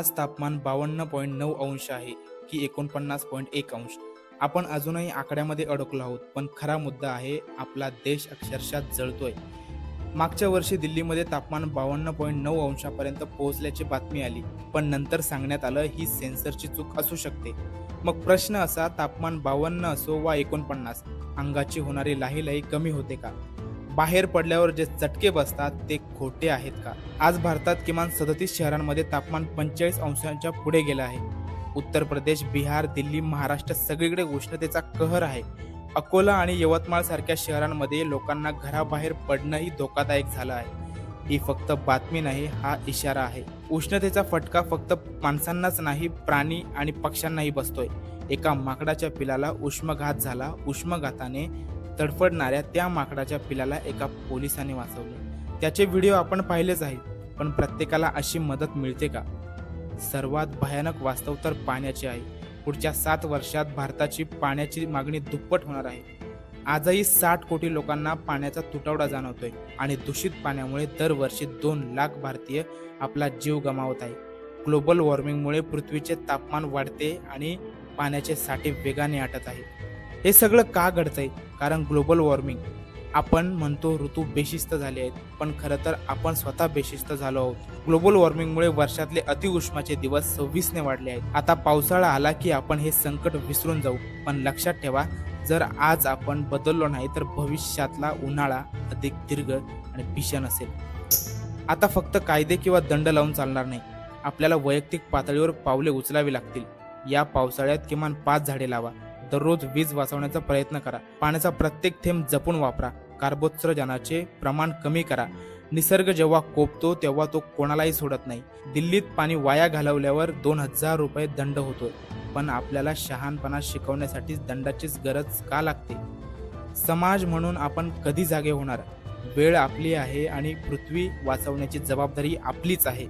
आज तापमान 52.9 अंश आहे की 49.1 अंश. आपण अजूनही आकड्यामध्ये अडकलो आहोत, पण खरा मुद्दा आहे आपला देश अक्षरशः जळतोय. मागच्या वर्षी दिल्लीमध्ये तापमान 52.9 अंशापर्यंत पोहोचल्याची बातमी आली, पण नंतर सांगण्यात आलं ही सेन्सरची चूक असू शकते. मग प्रश्न असा, तापमान 52 असो वा 49, अंगाची होणारी लाहीलाही कमी होते का? बाहेर पडल्यावर जे चटके बसतात ते खोटे आहेत का? आज भारतात किमान 37 शहरांमध्ये तापमान 45 अंशांच्या पुढे गेलं आहे. उत्तर प्रदेश, बिहार, दिल्ली, महाराष्ट्र सगळीकडे उष्णतेचा कहर आहे. अकोला आणि यवतमाळ सारख्या शहरांमध्ये लोकांना घराबाहेर पडणंही धोकादायक झालं आहे. ही फक्त बातमी नाही, हा इशारा आहे. उष्णतेचा फटका फक्त माणसांनाच नाही, प्राणी आणि पक्ष्यांनाही बसतोय. एका माकडाच्या पिलाला उष्माघात झाला. उष्माघाताने तडफडणाऱ्या त्या माकडाच्या पिलाला एका पोलिसाने वाचवले. त्याचे व्हिडिओ आपण पाहिलेच आहेत, पण प्रत्येकाला अशी मदत मिळते का? सर्वात भयानक वास्तव तर पाण्याचे आहे. पुढच्या 7 वर्षात भारताची पाण्याची मागणी दुप्पट होणार आहे. आजही 60 कोटी लोकांना पाण्याचा तुटवडा जाणवतोय आणि दूषित पाण्यामुळे दरवर्षी 2 लाख भारतीय आपला जीव गमावत आहे. ग्लोबल वॉर्मिंगमुळे पृथ्वीचे तापमान वाढते आणि पाण्याचे साठे वेगाने आटत आहे. हे सगळं का घडतंय? कारण ग्लोबल वॉर्मिंग. आपण म्हणतो ऋतू बेशिस्त झाले आहेत, पण खरं तर आपण स्वतः बेशिस्त झालो आहोत. ग्लोबल वॉर्मिंगमुळे वर्षातले अतिउष्माचे दिवस 26ने वाढले आहेत. आता पावसाळा आला की आपण हे संकट विसरून जाऊ, पण लक्षात ठेवा, जर आज आपण बदललो नाही तर भविष्यातला उन्हाळा अधिक दीर्घ आणि भीषण असेल. आता फक्त कायदे किंवा दंड लावून चालणार नाही, आपल्याला वैयक्तिक पातळीवर पावले उचलावी लागतील. या पावसाळ्यात किमान 5 झाडे लावा. दररोज वीज वाचवण्याचा प्रयत्न करा. पाण्याचा प्रत्येक थेंब जपून वापरा. कार्बोत्सर्जनाचे प्रमाण कमी करा. निसर्ग जेव्हा कोपतो तेव्हा तो कोणालाही सोडत नाही. दिल्लीत पाणी वाया घालवल्यावर 2000 रुपये दंड होतोय, पण आपल्याला शहाणपणा शिकवण्यासाठी दंडाचीच गरज का लागते? समाज म्हणून आपण कधी जागे होणार? वेळ आपली आहे आणि पृथ्वी वाचवण्याची जबाबदारी आपलीच आहे.